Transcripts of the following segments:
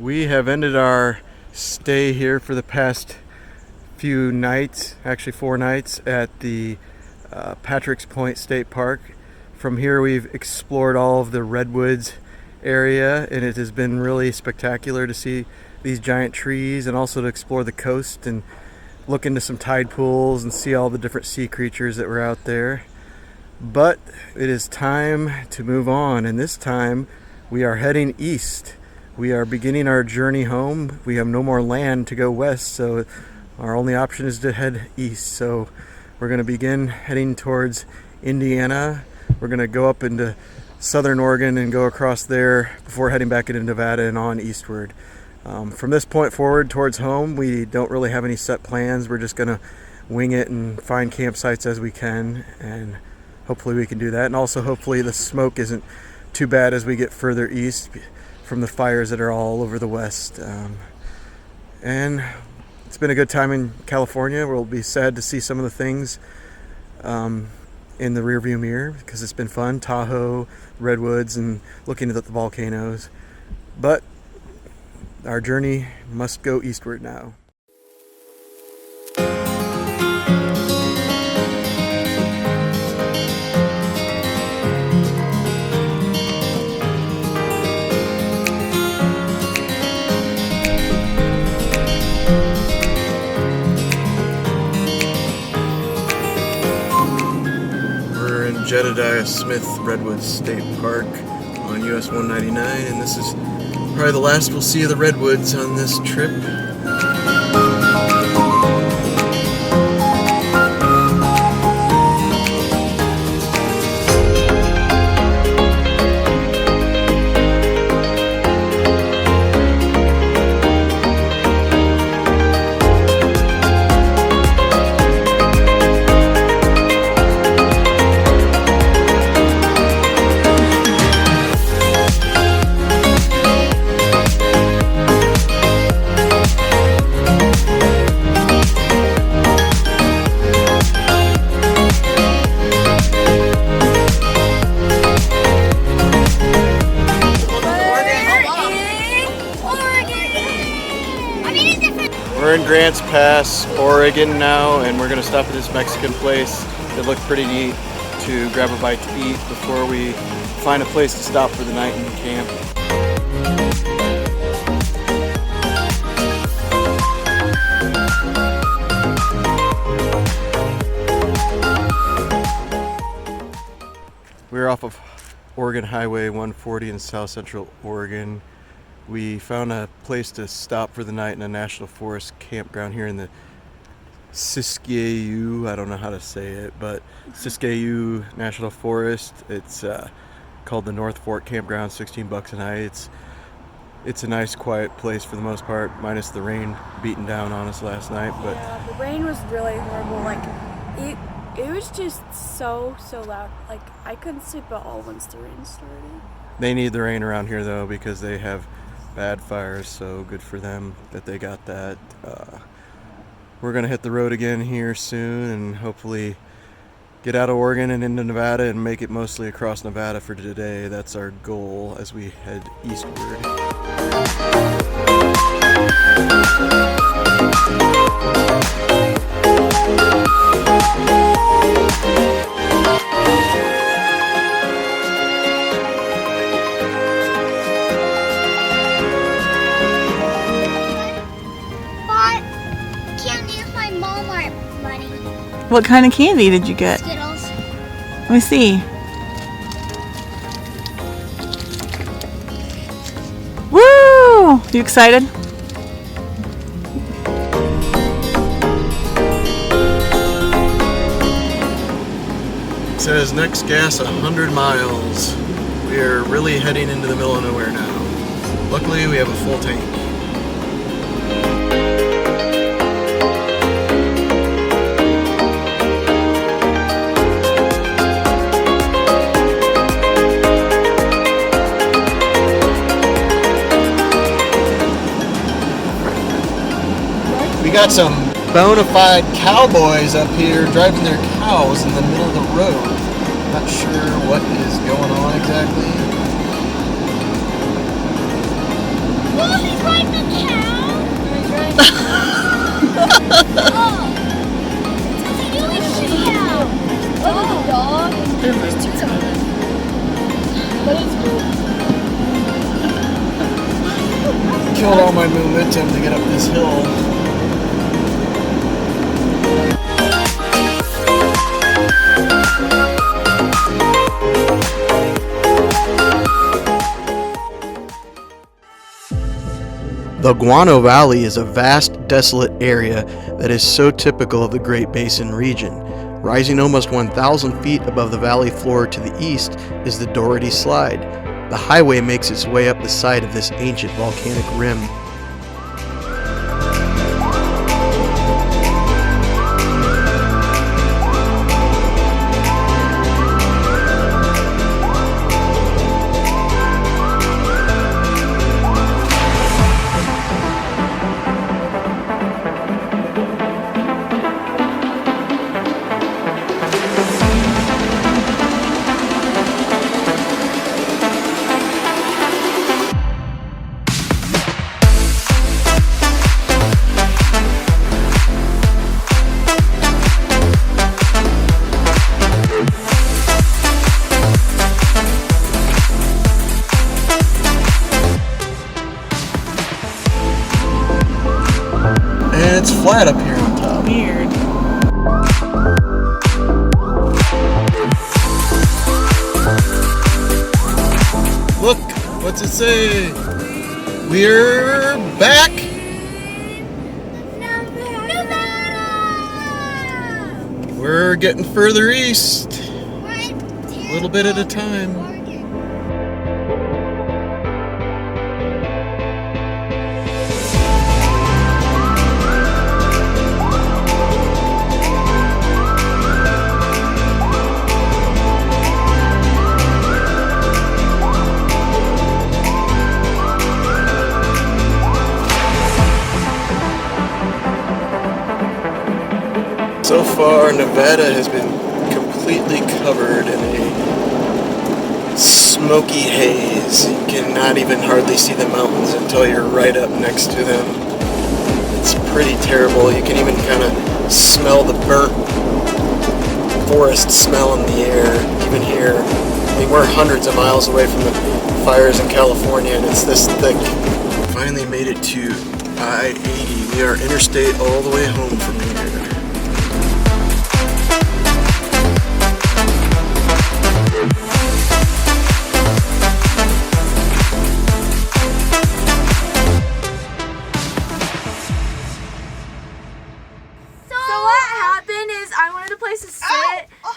We have ended our stay here for the past few nights, actually 4 nights, at the Patrick's Point State Park. From here we've explored all of the redwoods area, and it has been really spectacular to see these giant trees and also to explore the coast and look into some tide pools and see all the different sea creatures that were out there. But it is time to move on, and this time we are heading east. We are beginning our journey home. We have no more land to go west, so our only option is to head east. So we're going to begin heading towards Indiana. We're going to go up into southern Oregon and go across there before heading back into Nevada and on eastward. From this point forward towards home, we don't really have any set plans. We're just going to wing it and find campsites as we can, and hopefully we can do that. And also hopefully the smoke isn't too bad as we get further east from the fires that are all over the west. And it's been a good time in California. We'll be sad to see some of the things in the rearview mirror because it's been fun. Tahoe, redwoods, and looking at the volcanoes. But our journey must go eastward now. Jedediah Smith Redwoods State Park on US 199, and this is probably the last we'll see of the redwoods on this trip. We're in Grants Pass, Oregon now, and we're going to stop at this Mexican place that looked pretty neat to grab a bite to eat before we find a place to stop for the night and camp. We're off of Oregon Highway 140 in South Central Oregon. We found a place to stop for the night in a national forest campground here in the Siskiyou, I don't know how to say it, but Siskiyou National Forest. It's called the North Fork Campground, $16 a night. It's a nice quiet place for the most part, minus the rain beating down on us last night. But yeah, the rain was really horrible. Like it was just so loud. Like I couldn't sleep at all once the rain started. They need the rain around here though because they have bad fires, so good for them that they got that. We're gonna hit the road again here soon and hopefully get out of Oregon and into Nevada and make it mostly across Nevada for today. That's our goal as we head eastward. What kind of candy did you get? Skittles. Let me see. Woo! You excited? It says next gas 100 miles. We are really heading into the middle of nowhere now. Luckily we have a full tank. We got some bona fide cowboys up here driving their cows in the middle of the road. Not sure what is going on exactly. like the cow? Does he do like the cow? Look at the dog. There's two of them. But it's cool. Killed all my momentum to get up this hill. The Guano Valley is a vast, desolate area that is so typical of the Great Basin region. Rising almost 1,000 feet above the valley floor to the east is the Doherty Slide. The highway makes its way up the side of this ancient volcanic rim. It's flat up here on top. Weird. Look, what's it say? We're back. We're getting further east, a little bit at a time. So far, Nevada has been completely covered in a smoky haze. You cannot even hardly see the mountains until you're right up next to them. It's pretty terrible. You can even kind of smell the burnt forest smell in the air, even here. I mean, we're hundreds of miles away from the fires in California, and it's this thick. Finally made it to I-80. We are interstate all the way home from here.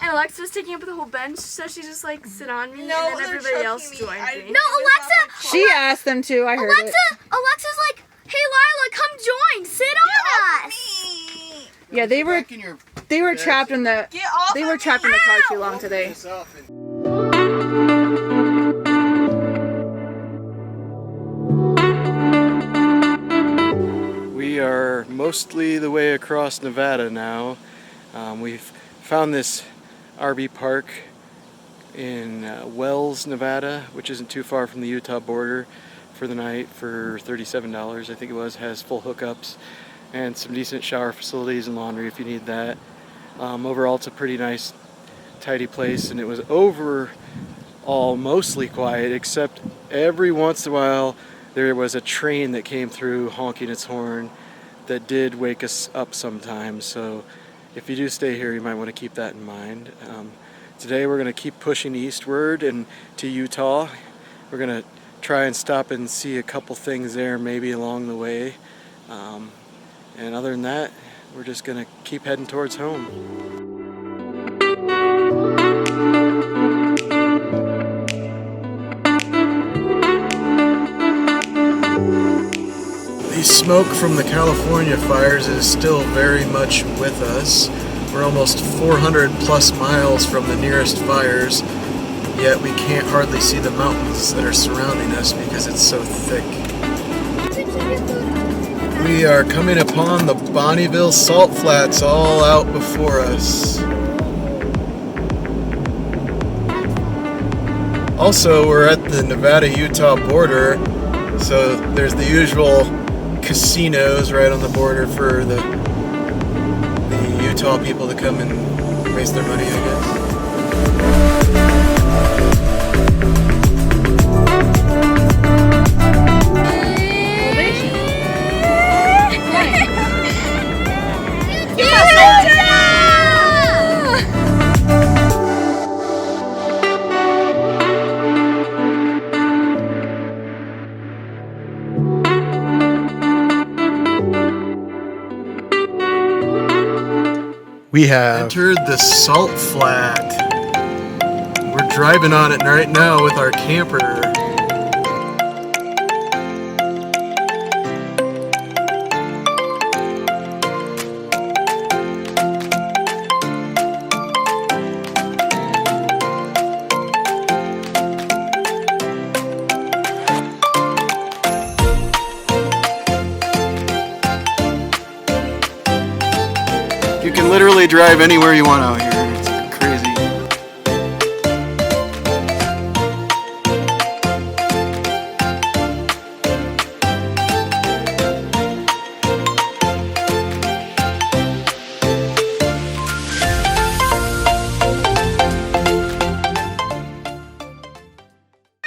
And Alexa was taking up the whole bench, so she just like sit on me, No, and then everybody else joined me. No, Alexa! She asked them to, I heard it. Alexa's like, hey Lila, come join, sit on us. Yeah, they were trapped in the car too long today. We are mostly the way across Nevada now. We've found this RV park in Wells, Nevada, which isn't too far from the Utah border, for the night for $37, I think it was. Has full hookups and some decent shower facilities and laundry if you need that. Overall, it's a pretty nice, tidy place, and it was overall mostly quiet, except every once in a while there was a train that came through honking its horn that did wake us up sometimes. So if you do stay here, you might want to keep that in mind. Today we're going to keep pushing eastward and to Utah. We're going to try and stop and see a couple things there maybe along the way. And other than that, we're just going to keep heading towards home. The smoke from the California fires is still very much with us. We're almost 400 plus miles from the nearest fires, yet we can't hardly see the mountains that are surrounding us because it's so thick. We are coming upon the Bonneville Salt Flats all out before us. Also, we're at the Nevada-Utah border. So there's the usual casinos right on the border for the Utah people to come and waste their money, I guess. We have entered the Salt Flat. We're driving on it right now with our camper. You can literally drive anywhere you want out here. It's crazy.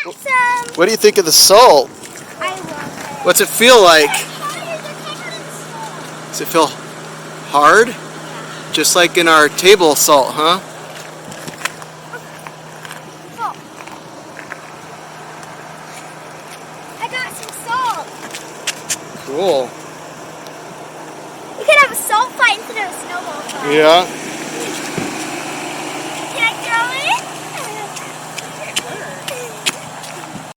Awesome. What do you think of the salt? I love it. What's it feel like? Does it feel hard? Just like in our table salt, huh? Oh. I got some salt. Cool. We could have a salt fight instead of a snowball fight. Yeah. Can I throw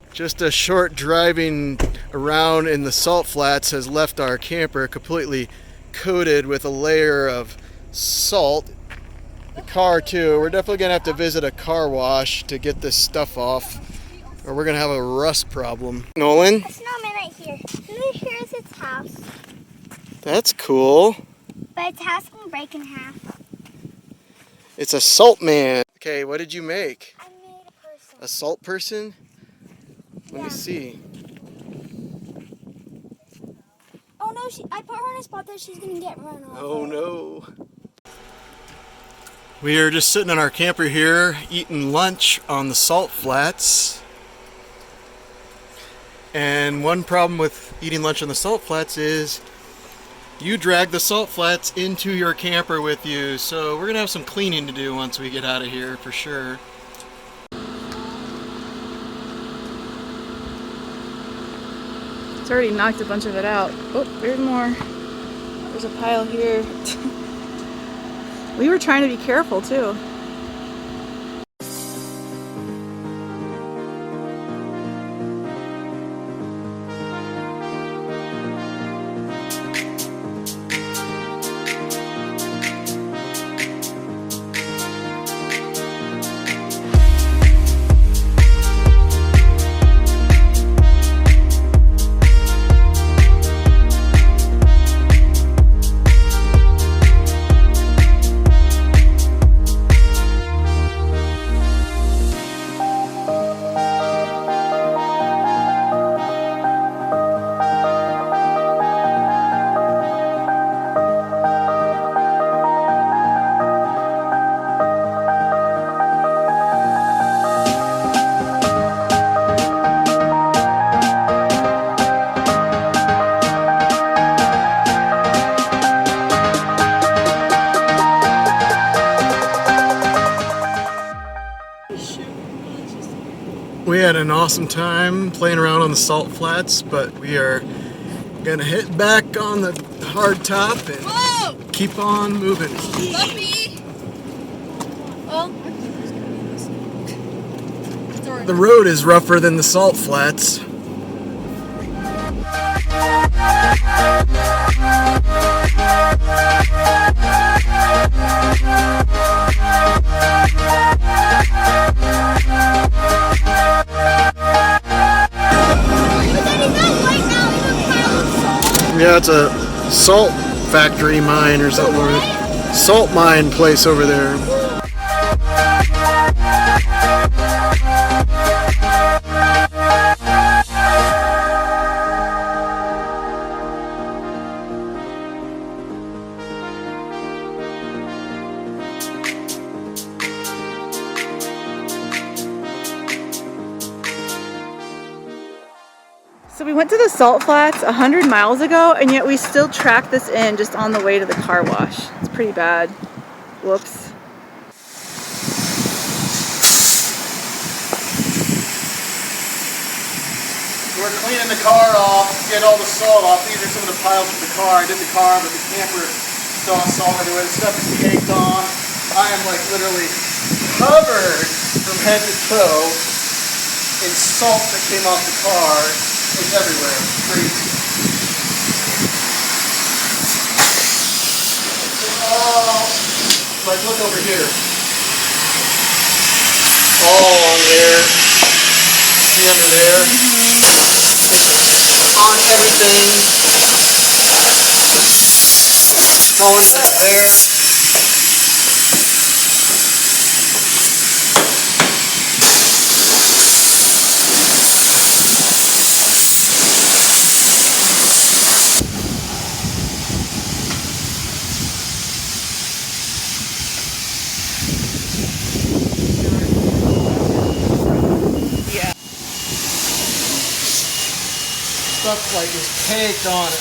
it? Just a short driving around in the salt flats has left our camper completely coated with a layer of salt. The car too. We're definitely gonna have to visit a car wash to get this stuff off, or we're gonna have a rust problem. Nolan? A snowman right here. And here's its house. That's cool. But its house can break in half. It's a salt man. Okay, what did you make? I made a person. A salt person? Let me see. Oh no, I put her in a spot that she's gonna get run over. Oh no. We are just sitting in our camper here eating lunch on the salt flats. And one problem with eating lunch on the salt flats is you drag the salt flats into your camper with you. So we're gonna have some cleaning to do once we get out of here for sure. It's already knocked a bunch of it out. Oh, there's more. There's a pile here. We were trying to be careful too. We had an awesome time playing around on the salt flats, but we are gonna hit back on the hard top and keep on moving. The road is rougher than the salt flats. Yeah, it's a salt factory mine or something, or salt mine place over there. we went to the Salt Flats 100 miles ago, and yet we still tracked this in just on the way to the car wash. It's pretty bad. Whoops. We're cleaning the car off, get all the salt off. These are some of the piles from the car. I did the car, but the camper still has salt everywhere. The stuff is caked on. I am like literally covered from head to toe in salt that came off the car. It's everywhere. It's crazy. Like look over here. All along there. See under there. On everything. Going back there. Stuff like is caked on it.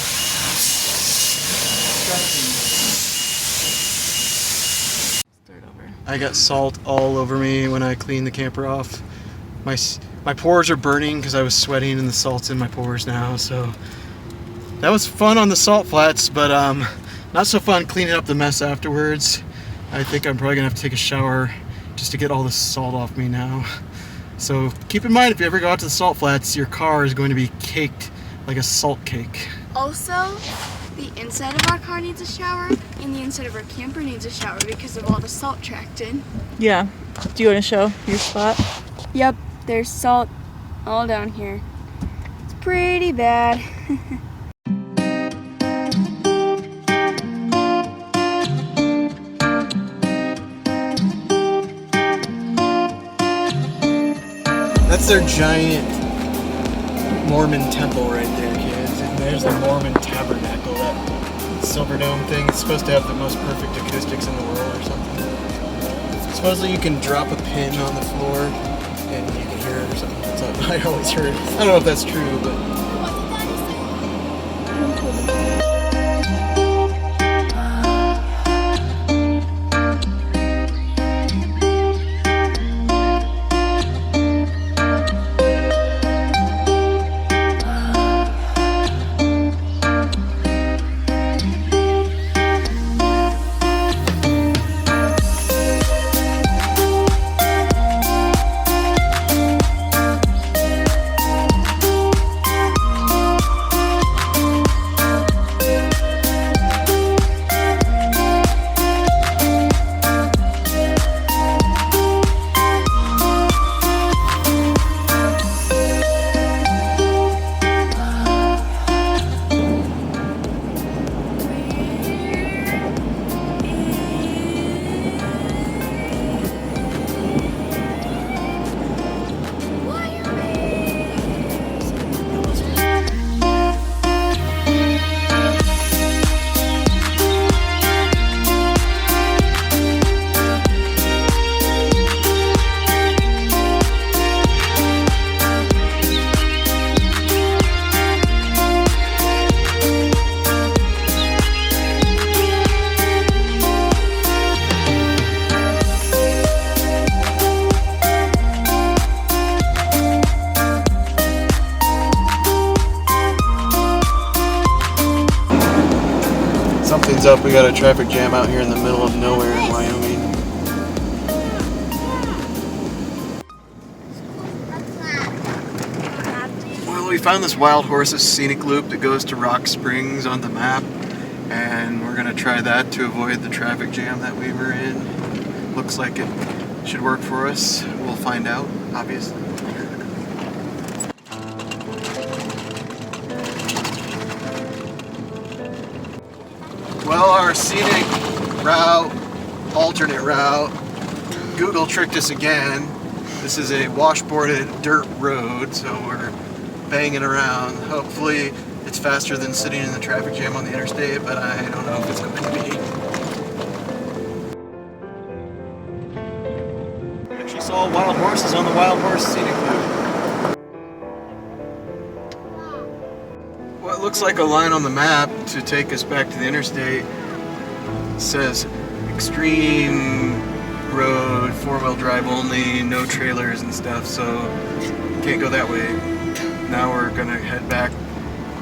Start over. I got salt all over me when I cleaned the camper off. My pores are burning because I was sweating and the salt's in my pores now. So that was fun on the Salt Flats, but not so fun cleaning up the mess afterwards. I think I'm probably gonna have to take a shower just to get all the salt off me now. So keep in mind, if you ever go out to the Salt Flats, your car is going to be caked like a salt cake. Also, the inside of our car needs a shower, and the inside of our camper needs a shower because of all the salt tracked in. Yeah. Do you want to show your spot? Yep, there's salt all down here. It's pretty bad. That's their giant Mormon temple right there, kids. And there's the Mormon tabernacle, that silver dome thing. It's supposed to have the most perfect acoustics in the world or something. Supposedly you can drop a pin on the floor and you can hear it or something. That's what I always heard. I don't know if that's true, but... Something's up. We got a traffic jam out here in the middle of nowhere in Wyoming. Well, we found this Wild Horses Scenic Loop that goes to Rock Springs on the map, and we're gonna try that to avoid the traffic jam that we were in. Looks like it should work for us. We'll find out, obviously. Well, our scenic route, alternate route, Google tricked us again. This is a washboarded dirt road, so we're banging around. Hopefully it's faster than sitting in the traffic jam on the interstate, but I don't know if it's going to be. We actually saw wild horses on the Wild Horse Scenic Loop. what looks like a line on the map to take us back to the interstate says extreme road, 4-wheel drive only, no trailers and stuff, so can't go that way. Now we're gonna head back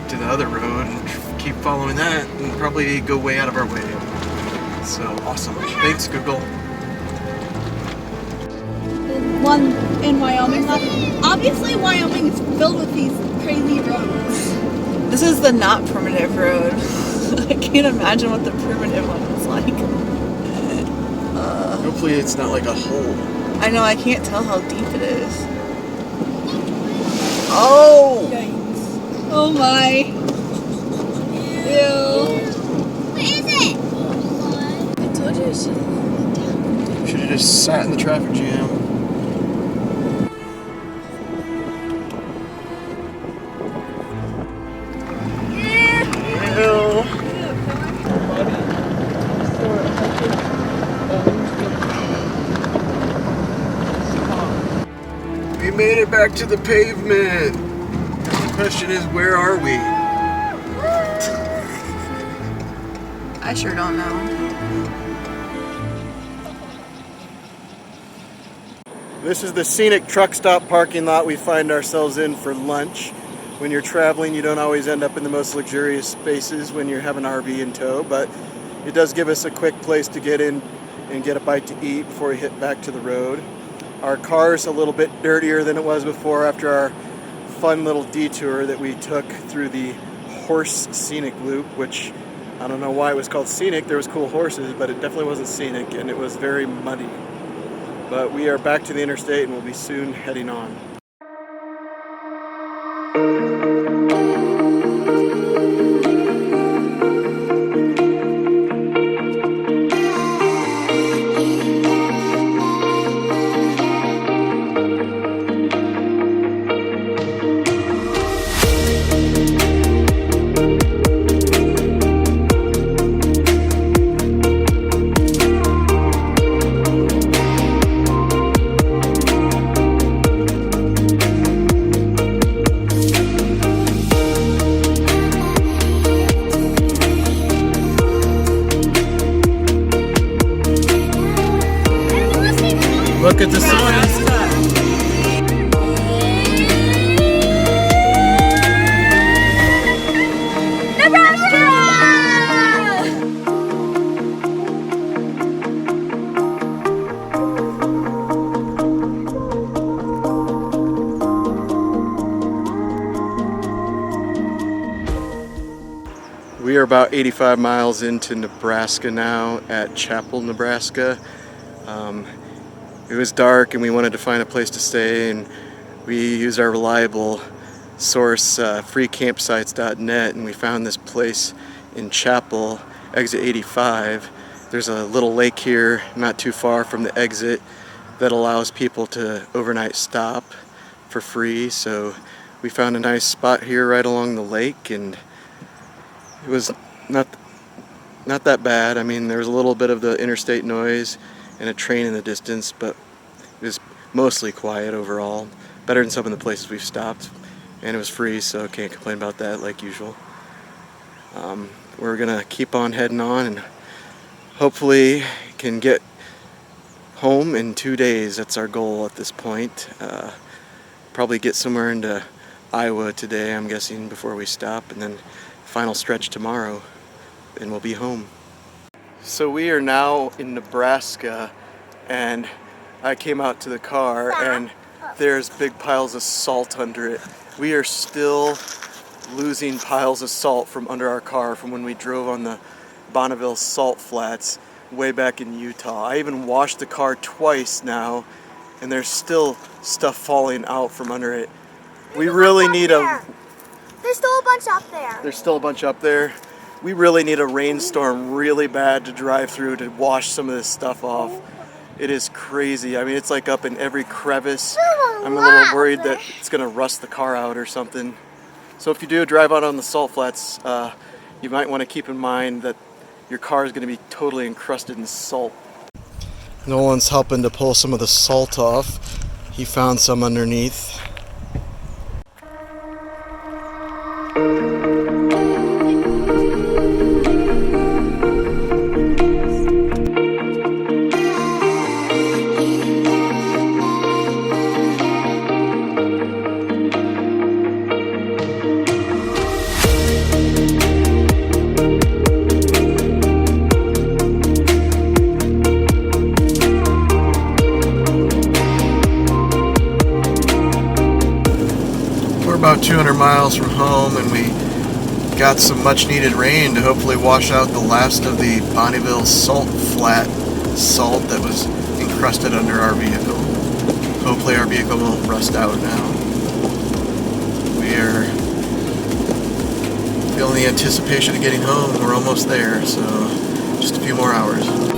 to the other road and keep following that and probably go way out of our way. So awesome. Thanks, Google. One in Wyoming. Obviously, Wyoming is filled with these crazy roads. This is the not primitive road. I can't imagine what the primitive one was like. Hopefully it's not like a hole. I know, I can't tell how deep it is. Oh! Yikes. Oh my. Ew. What is it? I told you it should. Should have just sat in the traffic jam. We made it back to the pavement. The question is, where are we? I sure don't know. This is the scenic truck stop parking lot we find ourselves in for lunch. When you're traveling, you don't always end up in the most luxurious spaces when you have an RV in tow, but it does give us a quick place to get in and get a bite to eat before we hit back to the road. Our car's a little bit dirtier than it was before after our fun little detour that we took through the horse scenic loop, which I don't know why it was called scenic. There was cool horses, but it definitely wasn't scenic, and it was very muddy. But we are back to the interstate and we'll be soon heading on. Look at the sun. We are about 85 miles into Nebraska now at Chapel, Nebraska. It was dark and we wanted to find a place to stay, and we used our reliable source, freecampsites.net, and we found this place in Chapel, exit 85. There's a little lake here not too far from the exit that allows people to overnight stop for free. So we found a nice spot here right along the lake, and it was not that bad. I mean, there was a little bit of the interstate noise and a train in the distance, but it was mostly quiet overall. Better than some of the places we've stopped, and it was free, so can't complain about that like usual. We're gonna keep on heading on and hopefully can get home in 2 days. That's our goal at this point. Probably get somewhere into Iowa today, I'm guessing, before we stop, and then final stretch tomorrow, and we'll be home. So we are now in Nebraska, and I came out to the car and there's big piles of salt under it. We are still losing piles of salt from under our car from when we drove on the Bonneville Salt Flats way back in Utah. I even washed the car twice now, and there's still stuff falling out from under it. We really need a... There's still a bunch up there. There's still a bunch up there. We really need a rainstorm really bad to drive through to wash some of this stuff off. It is crazy. I mean, it's like up in every crevice. I'm a little worried that it's gonna rust the car out or something. So if you do drive out on the salt flats, you might want to keep in mind that your car is gonna be totally encrusted in salt. Nolan's helping to pull some of the salt off. He found some underneath. 200 miles from home, and we got some much needed rain to hopefully wash out the last of the Bonneville Salt Flat salt that was encrusted under our vehicle. Hopefully our vehicle won't rust out now. We are feeling the anticipation of getting home. We're almost there, so just a few more hours.